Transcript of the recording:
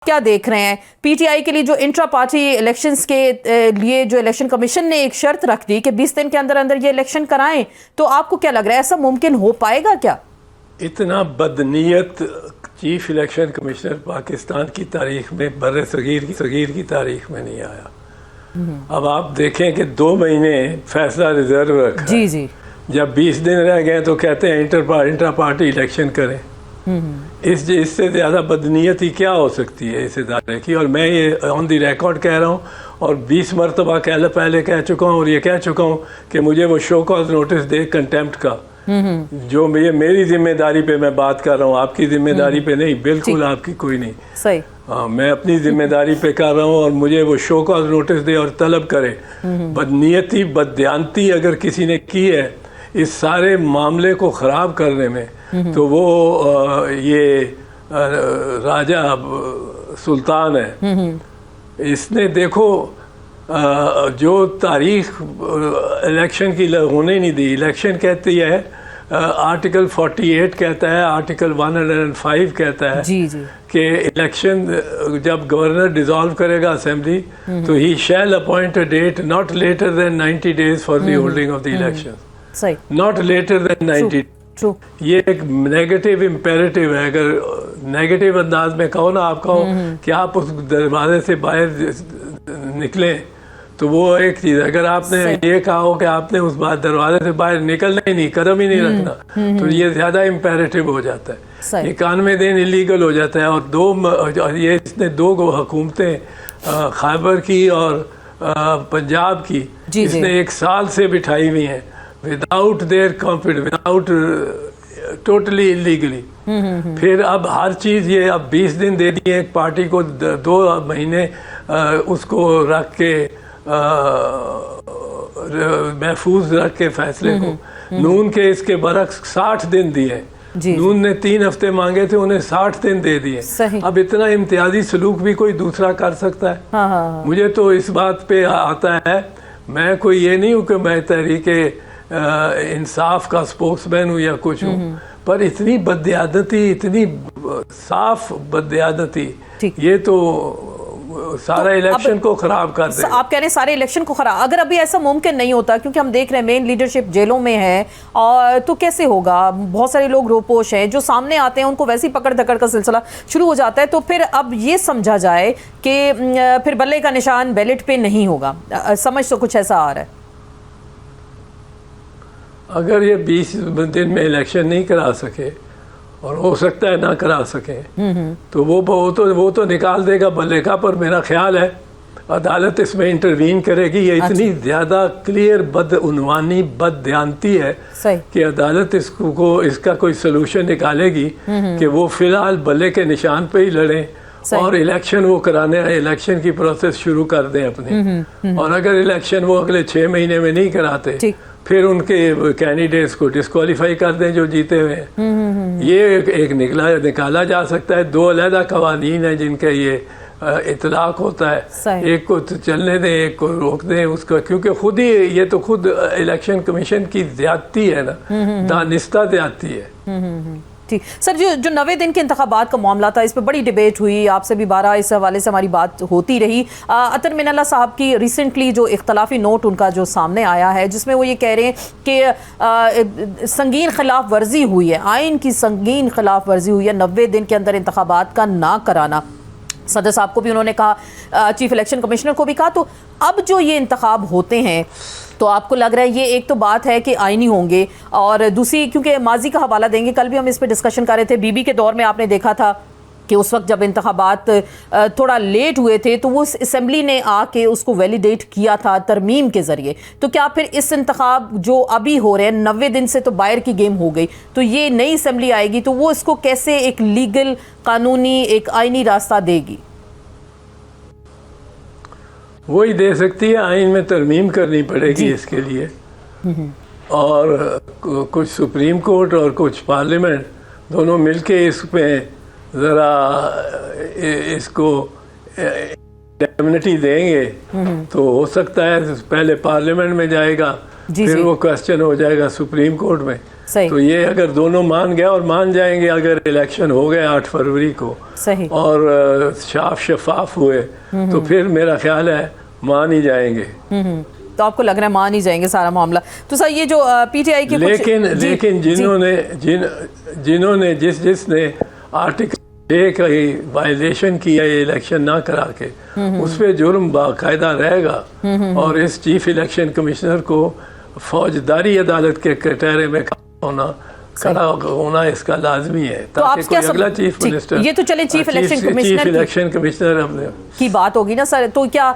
क्या देख रहे हैं पीटीआई के लिए जो इंट्रा पार्टी इलेक्शंस के लिए जो इलेक्शन कमीशन ने एक शर्त रख दी कि 20 दिन के अंदर अंदर ये इलेक्शन कराएं, तो आपको क्या लग रहा है ऐसा मुमकिन हो पाएगा क्या? इतना बदनीयत चीफ इलेक्शन कमिश्नर पाकिस्तान की तारीख में, बर्रे सगीर की तारीख में नहीं आया। अब आप देखें कि 2 महीने फैसला रिजर्व रखा। जी जी। जब 20 दिन रह गए तो कहते हैं इंट्रा पार्टी इलेक्शन करें। इससे ज़्यादा बदनीयती क्या हो सकती है इस इदारे की? और मैं ये ऑन दी रिकॉर्ड कह रहा हूँ और 20 मरतबा पहले कह चुका हूँ और ये कह चुका हूँ कि मुझे वो शो कॉज नोटिस दे कंटेम्प्ट का, जो मेरी जिम्मेदारी पे मैं बात कर रहा हूँ, आपकी जिम्मेदारी पे नहीं, बिल्कुल आपकी कोई नहीं। सही। मैं अपनी जिम्मेदारी पे कर रहा हूँ और मुझे वो शो कॉज नोटिस दे और तलब करे। बदनीयती बदयांती अगर किसी ने की है इस सारे मामले को ख़राब करने में, तो वो ये राजा सुल्तान है। इसने देखो जो तारीख इलेक्शन की होने नहीं दी। इलेक्शन कहती है आर्टिकल 48 कहता है, आर्टिकल 105 कहता है जी जी कि इलेक्शन जब गवर्नर डिसॉल्व करेगा असेंबली तो he shall appoint a date not later than 90 days for the holding of the election. सही। Not later than 90। ट्रू। ये एक नेगेटिव इम्पेरेटिव है। अगर नेगेटिव अंदाज में कहो ना, आप कहो कि आप उस दरवाजे से बाहर निकलें, तो वो एक चीज़। अगर आपने ये कहा हो कि आपने उस बात दरवाजे से बाहर निकलना ही नहीं, कदम ही नहीं रखना, तो ये ज़्यादा इम्पेरेटिव हो जाता है। 91 दिन इलीगल हो जाता है। और इसने 2 हुकूमतें खैबर की और पंजाब की इसने 1 साल से बिठाई हुई हैं without their confidence, without totally illegally. फिर अब हर चीज़ ये अब 20 दिन दे दिए एक पार्टी को, 2 महीने उसको रख के महफूज रख के फैसले को। नून के इसके बरक्स 60 दिन दिए। नून ने 3 हफ्ते मांगे थे, उन्हें 60 दिन दे दिए। अब इतना इम्तियाजी सलूक भी कोई दूसरा कर सकता है? हाँ। मुझे तो इस बात पे आता है, मैं कोई ये नहीं हूँ कि मैं तहरीके इंसाफ का स्पोक्समैन हूँ या कुछ हूँ, पर इतनी बदयादती, इतनी साफ बदयादती, ये तो सारा इलेक्शन को खराब कर दे। आप कह रहे हैं सारे इलेक्शन को खराब। अगर अभी ऐसा मुमकिन नहीं होता, क्योंकि हम देख रहे हैं मेन लीडरशिप जेलों में है, और तो कैसे होगा? बहुत सारे लोग रोपोश हैं, जो सामने आते हैं उनको वैसे ही पकड़ धकड़ का सिलसिला शुरू हो जाता है। तो फिर अब ये समझा जाए कि फिर बल्ले का निशान बैलेट पे नहीं होगा, समझ तो कुछ ऐसा आ रहा है। अगर ये 20 दिन में इलेक्शन नहीं करा सके, और हो सकता है ना करा सके, तो वो तो निकाल देगा बल्ले का। पर मेरा ख्याल है अदालत इसमें इंटरवीन करेगी। ये इतनी ज़्यादा क्लियर बदउनवानी, बदध्यानती है कि अदालत इसका कोई सोल्यूशन निकालेगी कि वो फिलहाल बल्ले के निशान पे ही लड़ें और इलेक्शन वो कराने, इलेक्शन की प्रोसेस शुरू कर दें अपनी। और अगर इलेक्शन वो अगले 6 महीने में नहीं कराते, फिर उनके कैंडिडेट्स को डिस्क्वालीफाई कर दें जो जीते हुए हैं। ये एक निकाला जा सकता है। 2 अलग कवानीन हैं जिनके ये इतलाक होता है। एक को तो चलने दें, एक को रोक दें उसका, क्योंकि खुद ही ये तो खुद इलेक्शन कमीशन की ज्यादती है ना, दानिस्ता ज्यादती है। ठीक सर, जो 90 दिन के इंतखाबात का मामला था, इस पर बड़ी डिबेट हुई, आपसे भी 12 इस हवाले से हमारी बात होती रही। अतर मिनल्ला साहब की रिसेंटली जो इख्तलाफी नोट उनका जो सामने आया है, जिसमें वो ये कह रहे हैं कि संगीन खिलाफ वर्जी हुई है, आइन की संगीन खिलाफ वर्जी हुई है 90 दिन के अंदर इंतखाबात का ना कराना। सदर साहब को भी उन्होंने कहा, चीफ इलेक्शन कमिश्नर को भी कहा। तो अब जो ये इंतखाब होते हैं, तो आपको लग रहा है ये एक तो बात है कि आईनी होंगे, और दूसरी क्योंकि माजी का हवाला देंगे, कल भी हम इस पर डिस्कशन कर रहे थे, बीबी के दौर में आपने देखा था कि उस वक्त जब इंतखाबात थोड़ा लेट हुए थे तो वो असेंबली ने आके उसको वैलिडेट किया था तरमीम के ज़रिए। तो क्या फिर इस इंतखाब जो अभी हो रहे हैं 90 दिन से तो बाहर की गेम हो गई, तो ये नई असेंबली आएगी तो वो इसको कैसे एक लीगल, कानूनी, एक आइनी रास्ता देगी? वही दे सकती है। आइन में तरमीम करनी पड़ेगी इसके लिए, और कुछ सुप्रीम कोर्ट और कुछ पार्लियामेंट दोनों मिलके इसमें ज़रा इसको इंडेमनिटी देंगे तो हो सकता है पहले पार्लियामेंट में जाएगा, फिर वो क्वेश्चन हो जाएगा सुप्रीम कोर्ट में। सही। तो ये अगर दोनों मान गए और मान जाएंगे, अगर इलेक्शन हो गए 8 फरवरी को सही। और साफ शफाफ हुए तो फिर मेरा ख्याल है मान ही जाएंगे। तो आपको लग रहा है मान ही जाएंगे सारा मामला। तो सर ये जो पीटीआई के लेकिन जिन्होंने जिसने आर्टिकल 6 का ही वायलेशन किया ये इलेक्शन ना करा के, उस पर जुर्म बाकायदा रहेगा और इस चीफ इलेक्शन कमिश्नर को फौजदारी अदालत के कटहरे में खड़ा होना इसका लाजमी है, तो ताकि कोई अगला चीफ मिनिस्टर, ये तो चले चीफ इलेक्शन कमिश्नर अपने की बात होगी ना सर। तो क्या